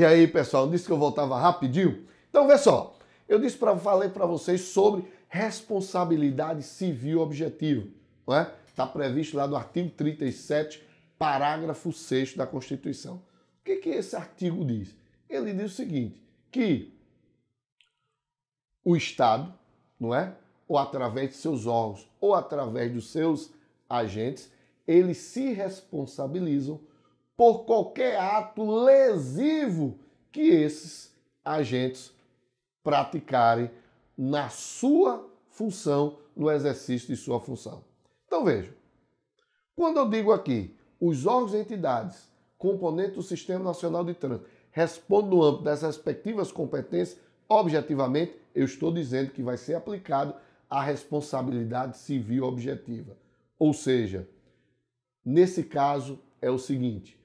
E aí, pessoal, disse que eu voltava rapidinho? Então, vê só. Falei para vocês sobre responsabilidade civil objetiva. Não é? Está previsto lá no artigo 37, parágrafo 6º da Constituição. O que esse artigo diz? Ele diz o seguinte, que o Estado, não é? Ou através de seus órgãos, ou através dos seus agentes, eles se responsabilizam por qualquer ato lesivo que esses agentes praticarem na sua função, no exercício de sua função. Então vejam, quando eu digo aqui, os órgãos e entidades, componentes do Sistema Nacional de Trânsito, respondem no âmbito das respectivas competências, objetivamente, eu estou dizendo que vai ser aplicado a responsabilidade civil objetiva. Ou seja, nesse caso é o seguinte,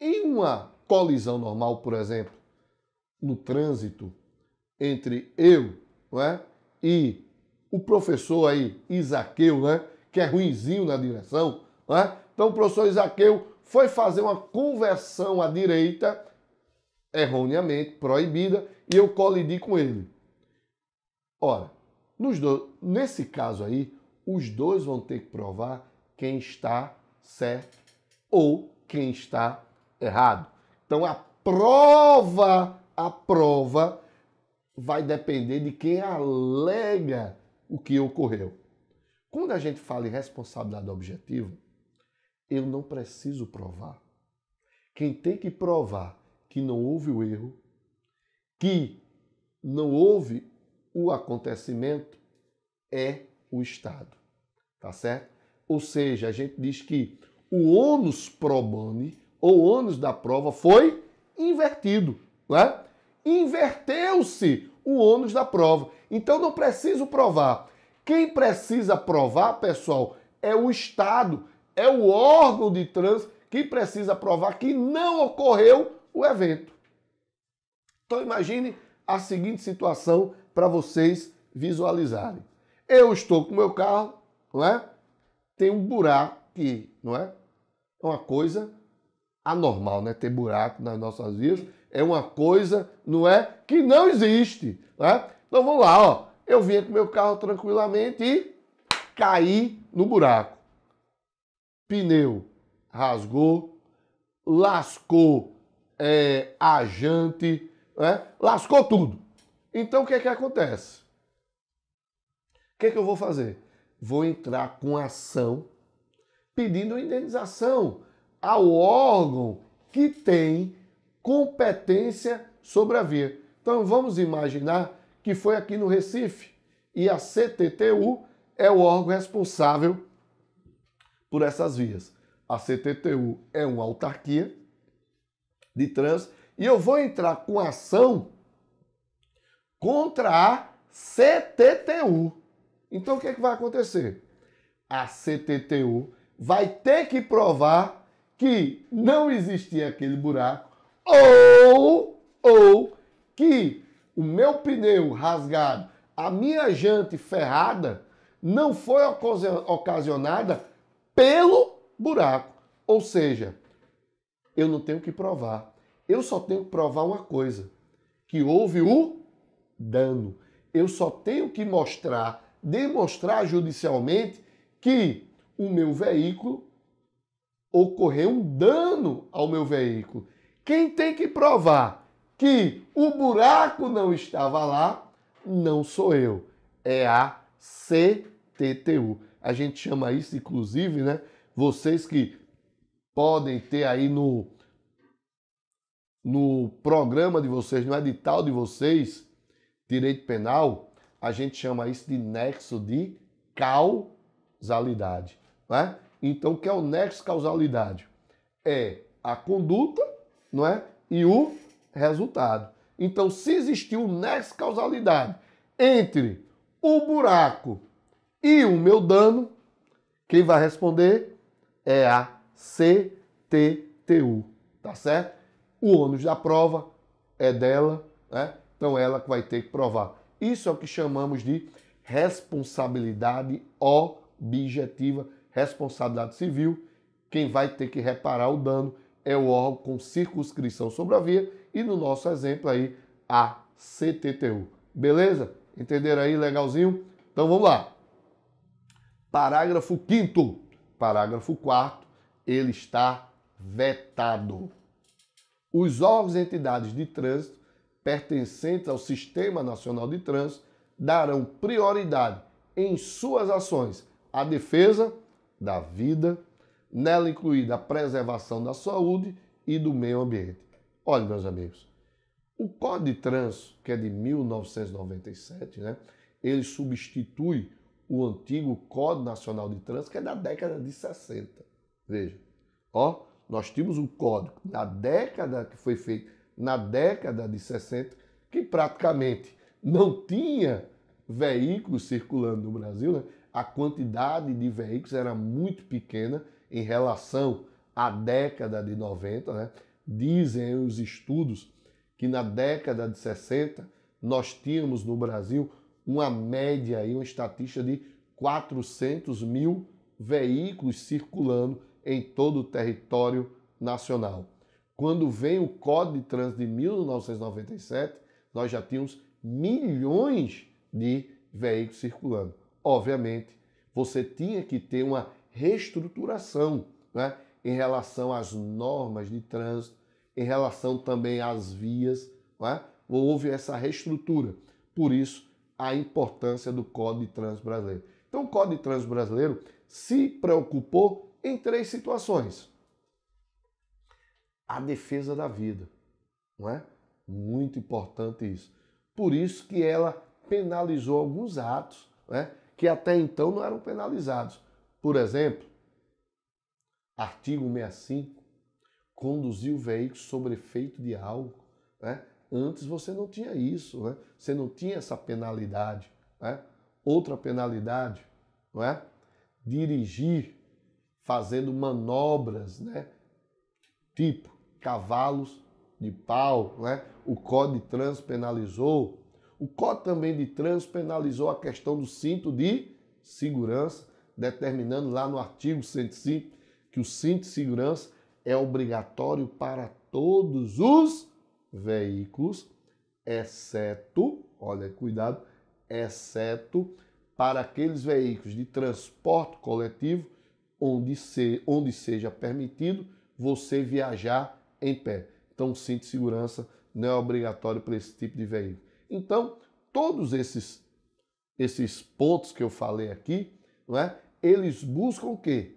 em uma colisão normal, por exemplo, no trânsito, entre eu, não é, e o professor aí, Isaqueu, né, que é ruinzinho na direção, não é? Então o professor Isaqueu foi fazer uma conversão à direita, erroneamente, proibida, e eu colidi com ele. Ora, nesse caso aí, os dois vão ter que provar quem está certo ou quem está errado. Então a prova vai depender de quem alega o que ocorreu. Quando a gente fala em responsabilidade objetiva, eu não preciso provar. Quem tem que provar que não houve o erro, que não houve o acontecimento, é o Estado. Tá certo? Ou seja, a gente diz que o ônus pro boni, ou ônus da prova, foi invertido. Né? Inverteu-se o ônus da prova. Então não preciso provar. Quem precisa provar, pessoal, é o Estado, é o órgão de trânsito que precisa provar que não ocorreu o evento. Então imagine a seguinte situação para vocês visualizarem. Eu estou com o meu carro, não é? Tem um buraco aqui, não é? É uma coisa anormal, né? Ter buraco nas nossas vias é uma coisa, não é? Que não existe, né? Então vamos lá, ó. Eu vinha com o meu carro tranquilamente e caí no buraco. Pneu rasgou, lascou a jante, né? Lascou tudo. Então o que acontece? O que eu vou fazer? Vou entrar com ação pedindo indenização ao órgão que tem competência sobre a via. Então vamos imaginar que foi aqui no Recife e a CTTU é o órgão responsável por essas vias. A CTTU é uma autarquia de trânsito e eu vou entrar com ação contra a CTTU. Então o que vai acontecer? A CTTU vai ter que provar que não existia aquele buraco ou que o meu pneu rasgado, a minha jante ferrada, não foi ocasionada pelo buraco. Ou seja, eu não tenho que provar. Eu só tenho que provar uma coisa, que houve o dano. Eu só tenho que demonstrar judicialmente que o meu veículo ocorreu um dano ao meu veículo. Quem tem que provar que o buraco não estava lá, não sou eu, é a CTTU. A gente chama isso, inclusive, né? Vocês que podem ter aí no programa de vocês, no edital de vocês, direito penal, a gente chama isso de nexo de causalidade. Né? Então, o que é o nexo de causalidade? É a conduta, não é? E o resultado. Então, se existiu um nexo de causalidade entre o buraco e o meu dano, quem vai responder é a CTTU, tá certo? O ônus da prova é dela, né? Então ela que vai ter que provar. Isso é o que chamamos de responsabilidade objetiva, responsabilidade civil. Quem vai ter que reparar o dano é o órgão com circunscrição sobre a via e no nosso exemplo aí a CTTU. Beleza? Entenderam aí legalzinho? Então vamos lá. Parágrafo 5º. Parágrafo 4º, ele está vetado. Os órgãos e entidades de trânsito pertencentes ao Sistema Nacional de Trânsito darão prioridade em suas ações à defesa da vida, nela incluída a preservação da saúde e do meio ambiente. Olha, meus amigos, o Código de Trânsito, que é de 1997, né, ele substitui o antigo Código Nacional de Trânsito, que é da década de 60. Veja, ó, nós tínhamos um código da década que foi feito na década de 60, que praticamente não tinha veículos circulando no Brasil, né? A quantidade de veículos era muito pequena em relação à década de 90, né? Dizem os estudos que na década de 60 nós tínhamos no Brasil uma média, uma estatística de 400 mil veículos circulando em todo o território nacional. Quando vem o Código de Trânsito de 1997, nós já tínhamos milhões de veículos circulando. Obviamente, você tinha que ter uma reestruturação, né, em relação às normas de trânsito, em relação também às vias, né? Houve essa reestrutura. Por isso, a importância do Código de Trânsito Brasileiro. Então, o Código de Trânsito Brasileiro se preocupou em 3 situações. A defesa da vida, não é? Muito importante isso. Por isso que ela penalizou alguns atos, né, que até então não eram penalizados. Por exemplo, artigo 65, conduzir o veículo sob efeito de álcool, né? Antes você não tinha isso, né? Você não tinha essa penalidade, né? Outra penalidade, não é? Dirigir fazendo manobras, né? Tipo cavalos de pau, né? O Código de Trânsito penalizou. O Código também de Trânsito penalizou a questão do cinto de segurança, determinando lá no artigo 105 que o cinto de segurança é obrigatório para todos os veículos, exceto, olha, cuidado, exceto para aqueles veículos de transporte coletivo onde seja permitido você viajar em pé. Então, o cinto de segurança não é obrigatório para esse tipo de veículo. Então, todos esses pontos que eu falei aqui, não é? Eles buscam o quê?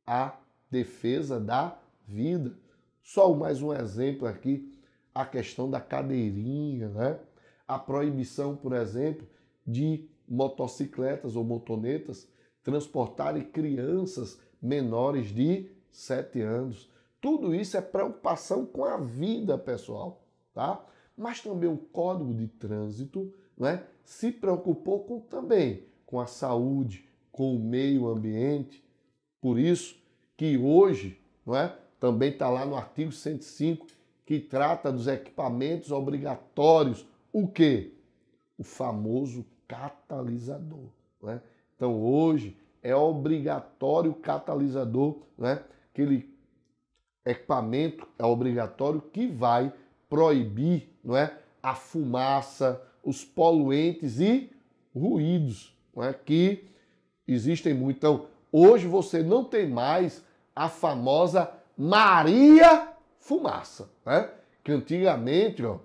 A defesa da vida. Só mais um exemplo aqui, a questão da cadeirinha, né? A proibição, por exemplo, de motocicletas ou motonetas transportarem crianças menores de 7 anos. Tudo isso é preocupação com a vida pessoal, tá? Mas também o Código de Trânsito, né, se preocupou também com a saúde, com o meio ambiente. Por isso que hoje, não é, também está lá no artigo 105, que trata dos equipamentos obrigatórios. O quê? O famoso catalisador. Né? Então, hoje é obrigatório o catalisador, né? Aquele equipamento é obrigatório que vai proibir, não é, a fumaça, os poluentes e ruídos, não é, que existem muito. Então, hoje você não tem mais a famosa Maria Fumaça, né? Que antigamente, ó,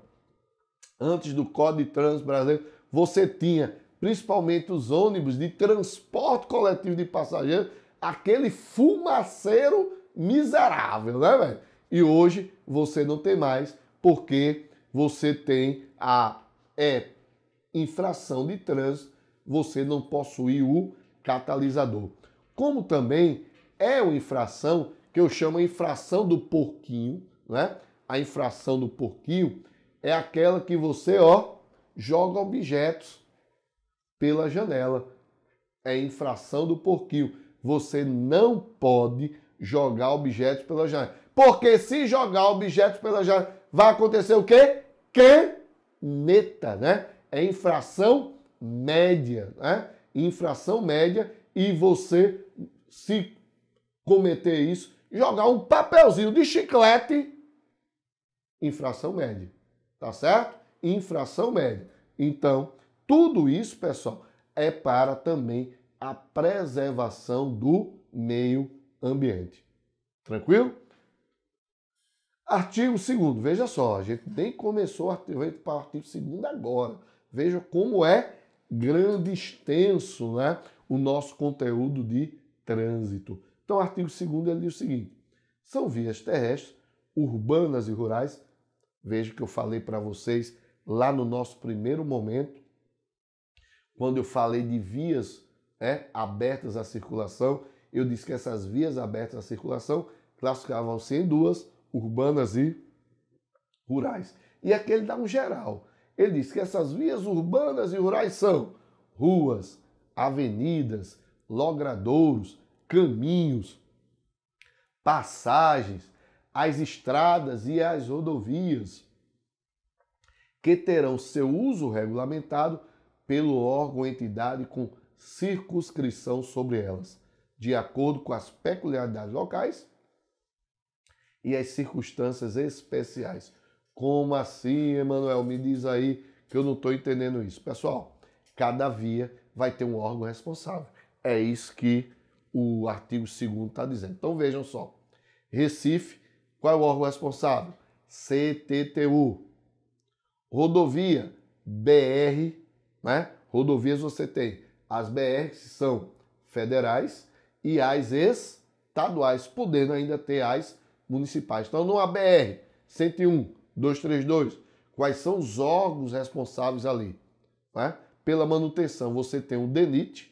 antes do Código de Trânsito Brasileiro, você tinha, principalmente os ônibus de transporte coletivo de passageiros, aquele fumaceiro miserável, né, velho? E hoje você não tem mais, porque você tem a infração de trânsito, você não possui o catalisador. Como também é uma infração que eu chamo de infração do porquinho, né? A infração do porquinho é aquela que você, ó, joga objetos pela janela. É infração do porquinho. Você não pode jogar objetos pela janela. Porque se jogar objetos pela janela, vai acontecer o quê? Caneta, né? É infração média, né? Infração média, e você, se cometer isso, jogar um papelzinho de chiclete, infração média. Tá certo? Infração média. Então, tudo isso, pessoal, é para também a preservação do meio ambiente. Tranquilo? Artigo 2º, veja só, a gente nem começou o artigo 2º agora. Veja como é grande, extenso, né, o nosso conteúdo de trânsito. Então, o artigo 2º ele diz o seguinte: são vias terrestres, urbanas e rurais. Veja que eu falei para vocês lá no nosso primeiro momento, quando eu falei de vias abertas à circulação, eu disse que essas vias abertas à circulação classificavam-se em duas, urbanas e rurais. E aqui ele dá um geral. Ele diz que essas vias urbanas e rurais são ruas, avenidas, logradouros, caminhos, passagens, as estradas e as rodovias, que terão seu uso regulamentado pelo órgão ou entidade com circunscrição sobre elas, de acordo com as peculiaridades locais e as circunstâncias especiais. Como assim, Emanuel? Me diz aí que eu não estou entendendo isso. Pessoal, cada via vai ter um órgão responsável. É isso que o artigo 2º está dizendo. Então vejam só. Recife, qual é o órgão responsável? CTTU. Rodovia, BR, né? Rodovias você tem as BR que são federais e as estaduais, podendo ainda ter as municipais. Então, numa BR 101, 232, quais são os órgãos responsáveis ali? Né? Pela manutenção você tem o DENIT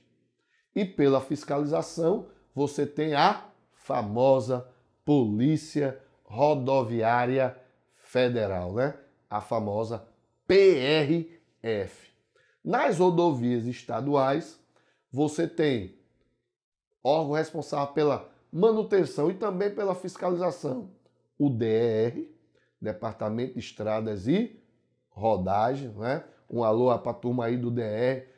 e pela fiscalização você tem a famosa Polícia Rodoviária Federal, né? A famosa PRF. Nas rodovias estaduais, você tem órgão responsável pela manutenção e também pela fiscalização. O DER, Departamento de Estradas e Rodagem, né? Um alô para a turma aí do DER.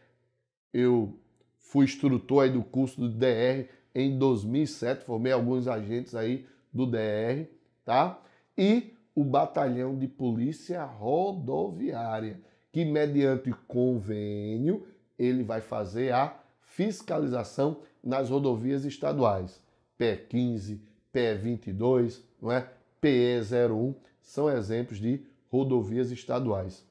Eu fui instrutor aí do curso do DER em 2007, formei alguns agentes aí do DER, tá? E o Batalhão de Polícia Rodoviária, que mediante convênio ele vai fazer a fiscalização nas rodovias estaduais. PE15, PE22, não é? PE01 são exemplos de rodovias estaduais.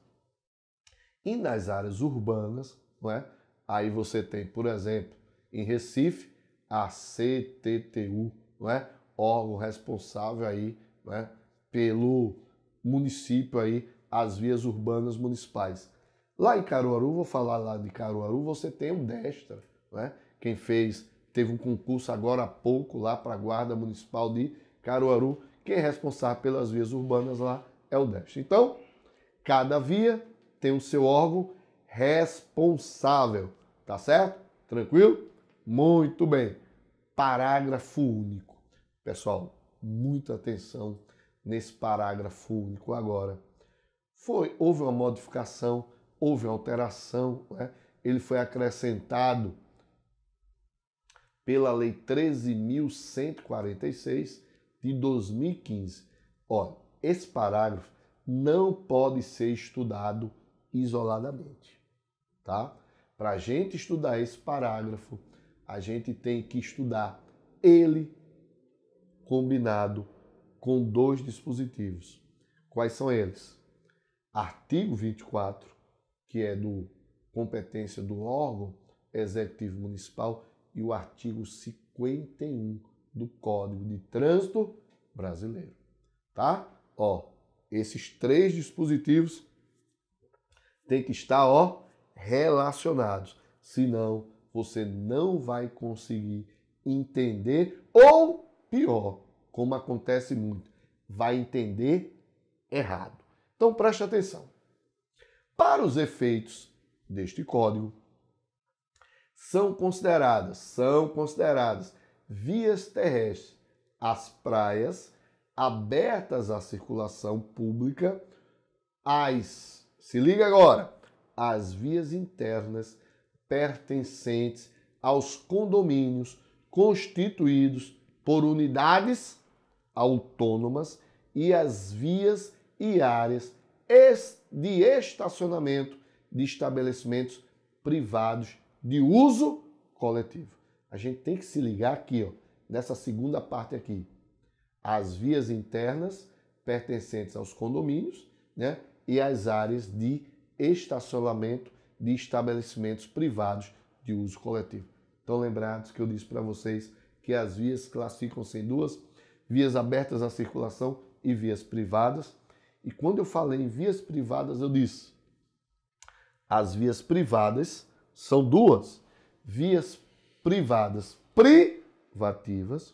E nas áreas urbanas, não é? Aí você tem, por exemplo, em Recife, a CTTU, não é? Órgão responsável aí, não é? Pelo município aí, as vias urbanas municipais. Lá em Caruaru, vou falar lá de Caruaru, você tem o DESTRA, né? Quem fez, teve um concurso agora há pouco lá para a Guarda Municipal de Caruaru. Quem é responsável pelas vias urbanas lá é o DESTRA. Então, cada via tem o seu órgão responsável, tá certo? Tranquilo? Muito bem. Parágrafo único. Pessoal, muita atenção nesse parágrafo único agora. Houve uma modificação, houve uma alteração, né? Ele foi acrescentado pela Lei 13.146 de 2015. Olha, esse parágrafo não pode ser estudado isoladamente, tá? Para a gente estudar esse parágrafo, a gente tem que estudar ele combinado com dois dispositivos. Quais são eles? Artigo 24, que é do competência do órgão executivo municipal, e o artigo 51 do Código de Trânsito Brasileiro, tá? Ó, esses três dispositivos têm que estar, ó, relacionados, senão você não vai conseguir entender, ou pior, como acontece muito, vai entender errado. Então preste atenção. Para os efeitos deste código, são consideradas vias terrestres as praias abertas à circulação pública, se liga agora, as vias internas pertencentes aos condomínios constituídos por unidades autônomas e as vias e áreas de estacionamento de estabelecimentos privados de uso coletivo. A gente tem que se ligar aqui, ó, nessa segunda parte aqui. As vias internas pertencentes aos condomínios, né, e as áreas de estacionamento de estabelecimentos privados de uso coletivo. Estão lembrados que eu disse para vocês que as vias classificam-se em duas: vias abertas à circulação e vias privadas. E quando eu falei em vias privadas, eu disse: as vias privadas são duas: vias privadas privativas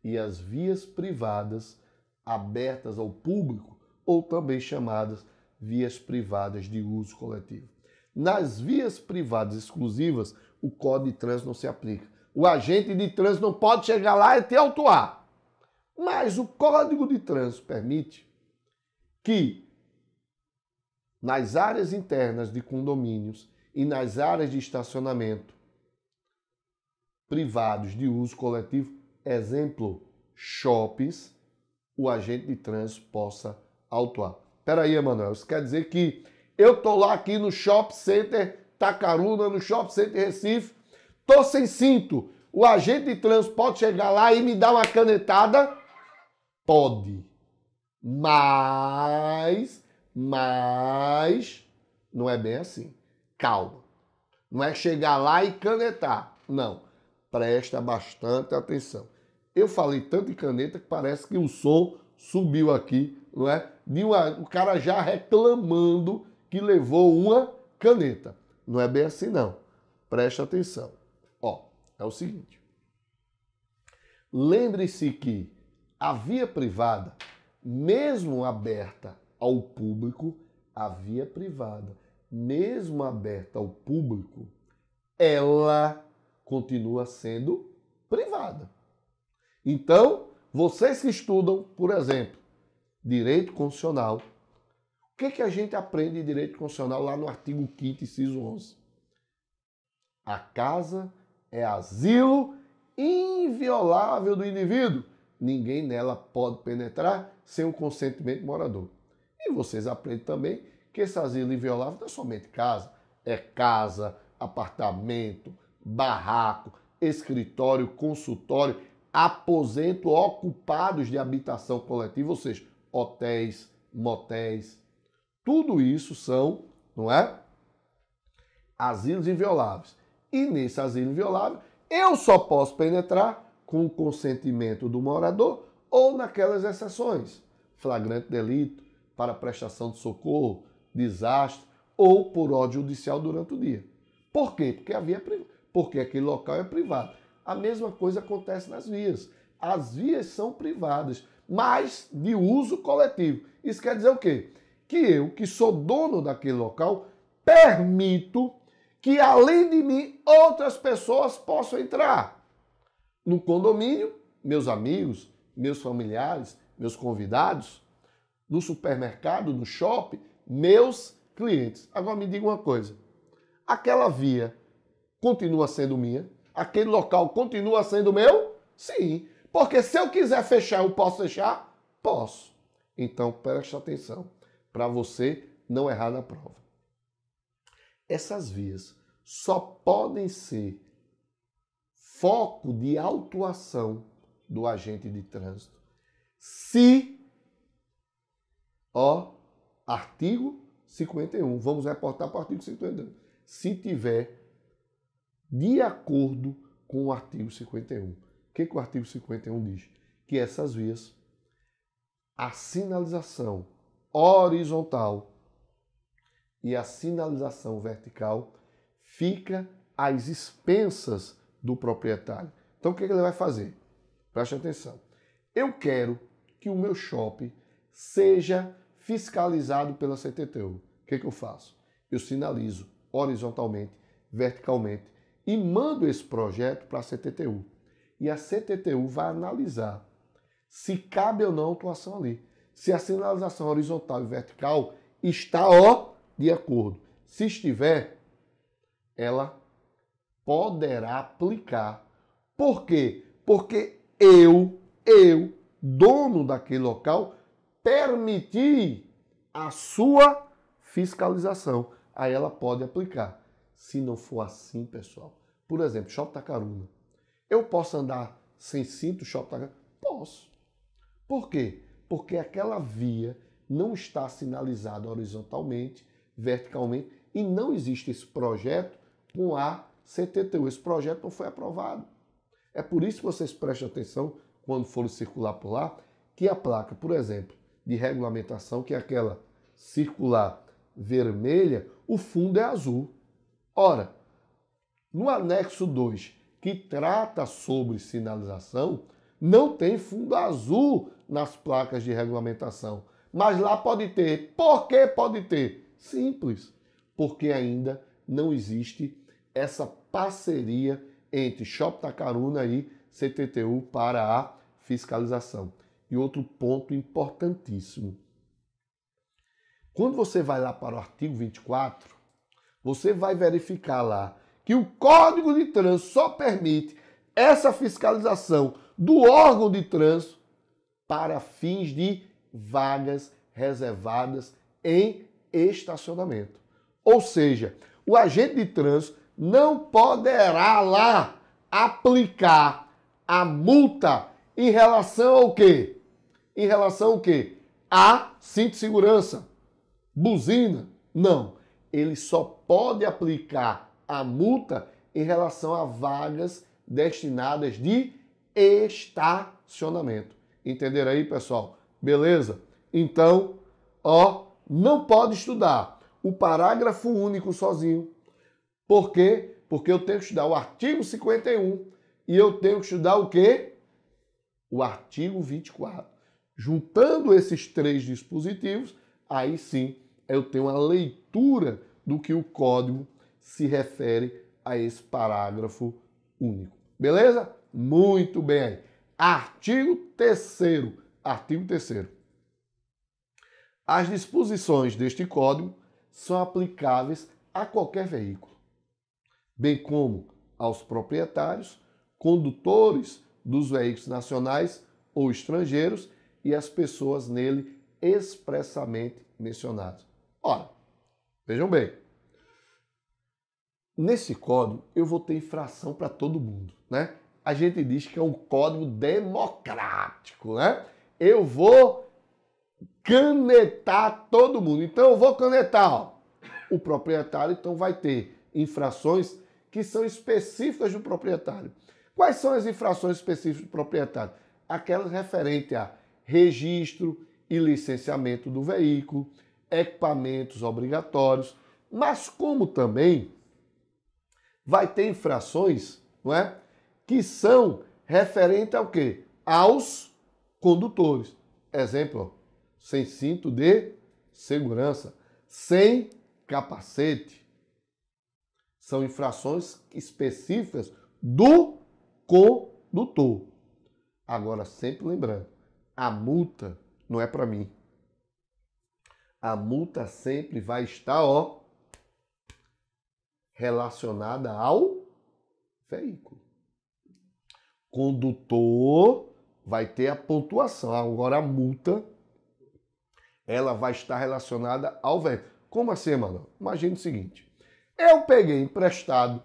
e as vias privadas abertas ao público, ou também chamadas vias privadas de uso coletivo. Nas vias privadas exclusivas, o Código de Trânsito não se aplica. O agente de trânsito não pode chegar lá e te autuar. Mas o Código de Trânsito permite que nas áreas internas de condomínios e nas áreas de estacionamento privados de uso coletivo, exemplo, shoppings, o agente de trânsito possa autuar. Espera aí, Emanuel, isso quer dizer que eu estou lá aqui no Shopping Center Tacaruna, no Shopping Center Recife, estou sem cinto, o agente de trânsito pode chegar lá e me dar uma canetada? Pode. Mas não é bem assim. Calma. Não é chegar lá e canetar. Não. Presta bastante atenção. Eu falei tanto em caneta que parece que o som subiu aqui, não é? O cara já reclamando que levou uma caneta. Não é bem assim, não. Presta atenção. Ó, é o seguinte. Lembre-se que a via privada, mesmo aberta ao público, a via privada, mesmo aberta ao público, ela continua sendo privada. Então, vocês que estudam, por exemplo, direito constitucional, o que a gente aprende em direito constitucional lá no artigo 5º, inciso 11? A casa é asilo inviolável do indivíduo. Ninguém nela pode penetrar sem o consentimento do morador. E vocês aprendem também que esse asilo inviolável não é somente casa, é casa, apartamento, barraco, escritório, consultório, aposento ocupados de habitação coletiva, ou seja, hotéis, motéis. Tudo isso são, não é? Asilos invioláveis. E nesse asilo inviolável, eu só posso penetrar com o consentimento do morador ou naquelas exceções: flagrante delito, para prestação de socorro, desastre ou por ordem judicial durante o dia. Por quê? Porque aquele local é privado. A mesma coisa acontece nas vias. As vias são privadas, mas de uso coletivo. Isso quer dizer o quê? Que eu, que sou dono daquele local, permito que, além de mim, outras pessoas possam entrar. No condomínio, meus amigos, meus familiares, meus convidados, no supermercado, no shopping, meus clientes. Agora me diga uma coisa: aquela via continua sendo minha? Aquele local continua sendo meu? Sim. Porque se eu quiser fechar, eu posso fechar? Posso. Então preste atenção, para você não errar na prova. Essas vias só podem ser foco de autuação do agente de trânsito se, artigo 51, vamos reportar para o artigo 51, se tiver de acordo com o artigo 51. O que o artigo 51 diz? Que essas vias, a sinalização horizontal e a sinalização vertical fica às expensas do proprietário. Então o que ele vai fazer? Preste atenção. Eu quero que o meu shopping seja fiscalizado pela CTTU. O que eu faço? Eu sinalizo horizontalmente, verticalmente e mando esse projeto para a CTTU. E a CTTU vai analisar se cabe ou não a autuação ali. Se a sinalização horizontal e vertical está, de acordo. Se estiver, ela poderá aplicar. Por quê? Porque eu, dono daquele local permitir a sua fiscalização. Aí ela pode aplicar. Se não for assim, pessoal, por exemplo, Shopping Tacaruna, eu posso andar sem cinto Shopping Tacaruna? Posso. Por quê? Porque aquela via não está sinalizada horizontalmente, verticalmente, e não existe esse projeto com a CTTU. Esse projeto não foi aprovado. É por isso que vocês prestem atenção, quando forem circular por lá, que a placa, por exemplo, de regulamentação, que é aquela circular vermelha, o fundo é azul. Ora, no anexo 2, que trata sobre sinalização, não tem fundo azul nas placas de regulamentação. Mas lá pode ter. Por que pode ter? Simples. Porque ainda não existe essa parceria entre Shopping Tacaruna e CTTU para a fiscalização. E outro ponto importantíssimo. Quando você vai lá para o artigo 24, você vai verificar lá que o Código de Trânsito só permite essa fiscalização do órgão de trânsito para fins de vagas reservadas em estacionamento. Ou seja, o agente de trânsito não poderá lá aplicar a multa em relação ao quê? Em relação ao quê? A cinto de segurança, buzina. Não. Ele só pode aplicar a multa em relação a vagas destinadas de estacionamento. Entenderam aí, pessoal? Beleza? Então, não pode estudar o parágrafo único sozinho. Por quê? Porque eu tenho que estudar o artigo 51 e eu tenho que estudar o quê? O artigo 24. Juntando esses três dispositivos, aí sim eu tenho uma leitura do que o código se refere a esse parágrafo único. Beleza? Muito bem aí. Artigo 3º. Artigo 3º. As disposições deste código são aplicáveis a qualquer veículo, bem como aos proprietários, condutores dos veículos nacionais ou estrangeiros e as pessoas nele expressamente mencionadas. Ora, vejam bem, nesse código eu vou ter infração para todo mundo, né? A gente diz que é um código democrático, né? Eu vou canetar todo mundo. Então eu vou canetar, o proprietário, então vai ter infrações que são específicas do proprietário. Quais são as infrações específicas do proprietário? Aquelas referentes a registro e licenciamento do veículo, equipamentos obrigatórios, mas como também vai ter infrações, não é, que são referentes ao quê? Aos condutores. Exemplo, sem cinto de segurança, sem capacete. São infrações específicas do condutor. Agora, sempre lembrando, a multa não é para mim. A multa sempre vai estar, relacionada ao veículo. Condutor vai ter a pontuação. Agora, a multa, ela vai estar relacionada ao veículo. Como assim, mano? Imagine o seguinte. Eu peguei emprestado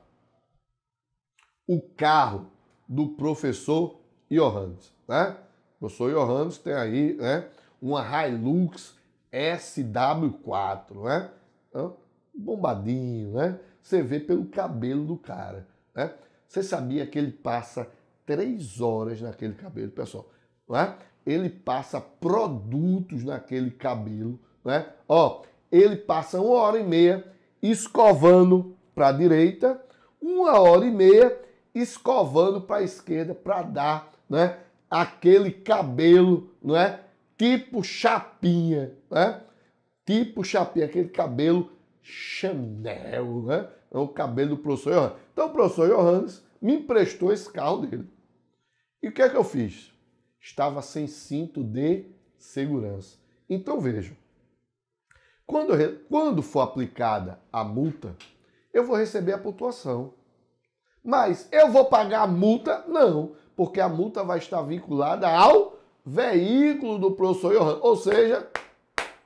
o carro do professor Johannes, né? O professor Johannes tem aí, né, uma Hilux SW4, né? Bombadinho, né? Você vê pelo cabelo do cara, né? Você sabia que ele passa 3 horas naquele cabelo, pessoal, né? Ele passa produtos naquele cabelo, né? Ele passa 1h30 escovando para a direita, 1h30 escovando para a esquerda para dar, né, aquele cabelo, não é? Tipo chapinha, né? Tipo chapinha, aquele cabelo Chanel, né? É o cabelo do professor Johannes. Então o professor Johannes me emprestou esse carro dele. E o que é que eu fiz? Estava sem cinto de segurança. Então vejam, quando for aplicada a multa, eu vou receber a pontuação. Mas eu vou pagar a multa? Não, porque a multa vai estar vinculada ao veículo do professor Johannes. Ou seja,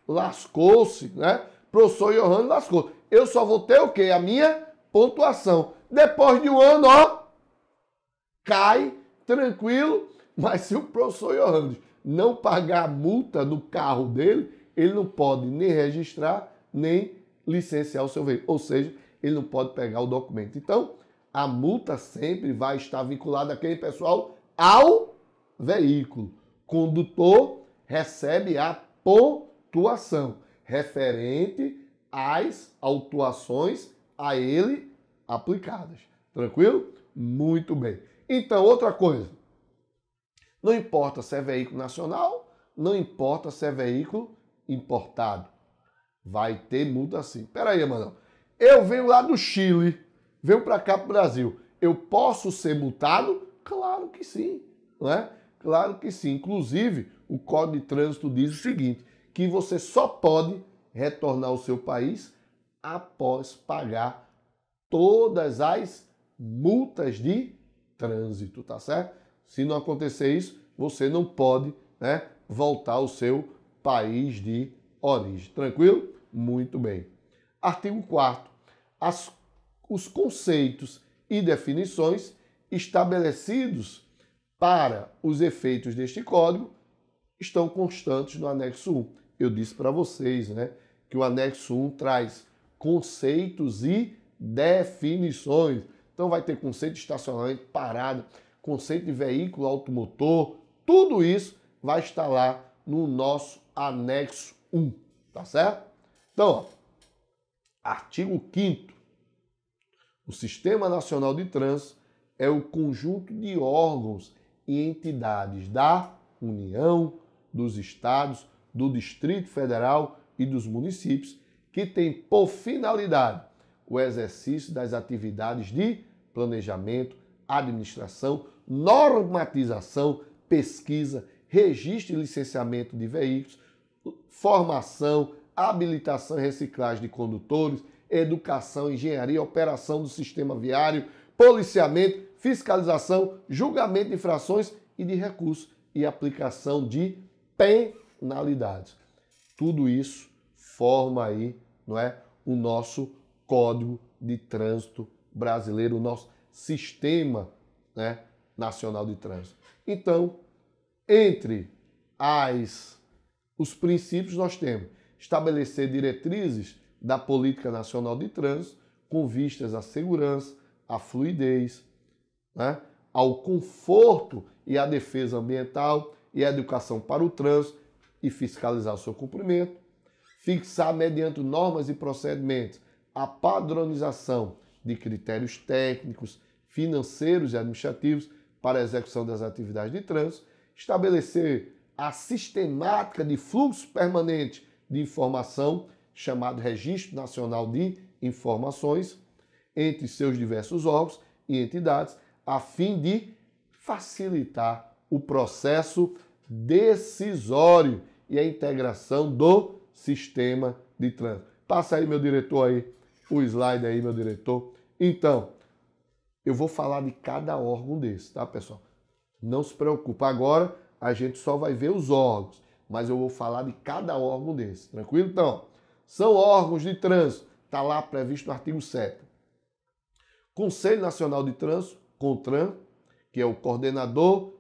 lascou-se, né? Professor Johannes lascou. Eu só vou ter o quê? A minha pontuação. Depois de um ano, ó, cai, tranquilo. Mas se o professor Johannes não pagar a multa do carro dele, ele não pode nem registrar, nem licenciar o seu veículo. Ou seja, ele não pode pegar o documento. Então, a multa sempre vai estar vinculada àquele pessoal ao veículo. Condutor recebe a pontuação referente às autuações a ele aplicadas. Tranquilo? Muito bem. Então, outra coisa. Não importa se é veículo nacional, não importa se é veículo importado. Vai ter multa sim. Pera aí, Emanuel. Eu venho lá do Chile, venho para cá para o Brasil. Eu posso ser multado? Claro que sim, não é? Claro que sim. Inclusive, o Código de Trânsito diz o seguinte, que você só pode retornar ao seu país após pagar todas as multas de trânsito, tá certo? Se não acontecer isso, você não pode, né, voltar ao seu país de origem. Tranquilo? Muito bem. Artigo 4º. Os conceitos e definições estabelecidos para os efeitos deste código estão constantes no anexo 1. Eu disse para vocês, né, que o anexo 1 traz conceitos e definições. Então vai ter conceito de estacionamento, parada, conceito de veículo automotor, tudo isso vai estar lá no nosso anexo 1, tá certo? Então, ó, artigo 5º. O Sistema Nacional de Trânsito é o conjunto de órgãos e entidades da União, dos Estados, do Distrito Federal e dos municípios que tem por finalidade o exercício das atividades de planejamento, administração, normatização, pesquisa, registro e licenciamento de veículos, formação, habilitação e reciclagem de condutores, educação, engenharia, operação do sistema viário, policiamento, fiscalização, julgamento de infrações e de recursos e aplicação de penalidades. Tudo isso forma aí, não é, o nosso Código de Trânsito brasileiro, o nosso Sistema, né, Nacional de Trânsito. Então, entre os princípios nós temos estabelecer diretrizes da Política Nacional de Trânsito com vistas à segurança, à fluidez, né, ao conforto e à defesa ambiental e à educação para o trânsito e fiscalizar o seu cumprimento, fixar mediante normas e procedimentos a padronização de critérios técnicos, financeiros e administrativos para a execução das atividades de trânsito, estabelecer a sistemática de fluxo permanente de informação, chamado Registro Nacional de Informações, entre seus diversos órgãos e entidades, a fim de facilitar o processo decisório e a integração do sistema de trânsito. Passa aí, meu diretor, aí, o slide aí, meu diretor. Então, eu vou falar de cada órgão desse, tá, pessoal? Não se preocupe, agora a gente só vai ver os órgãos, mas eu vou falar de cada órgão desse, tranquilo? Então, são órgãos de trânsito, está lá previsto no artigo 7º. Conselho Nacional de Trânsito, CONTRAN, que é o coordenador,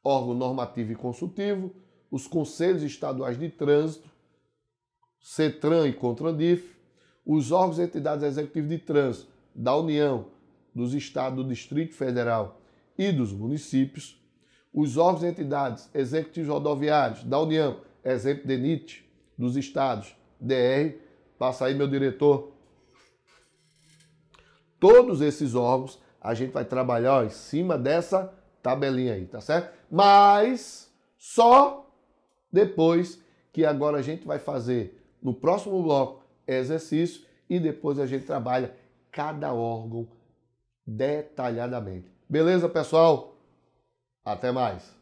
órgão normativo e consultivo, os Conselhos Estaduais de Trânsito, CETRAN e CONTRANDIF, os órgãos e entidades executivas de trânsito da União, dos Estados, do Distrito Federal e dos municípios, os órgãos e entidades executivos rodoviários da União, exemplo DENIT, dos Estados, DR, passa aí meu diretor. Todos esses órgãos a gente vai trabalhar, ó, em cima dessa tabelinha aí, tá certo? Mas só depois que agora a gente vai fazer no próximo bloco exercício e depois a gente trabalha cada órgão detalhadamente. Beleza, pessoal? Até mais!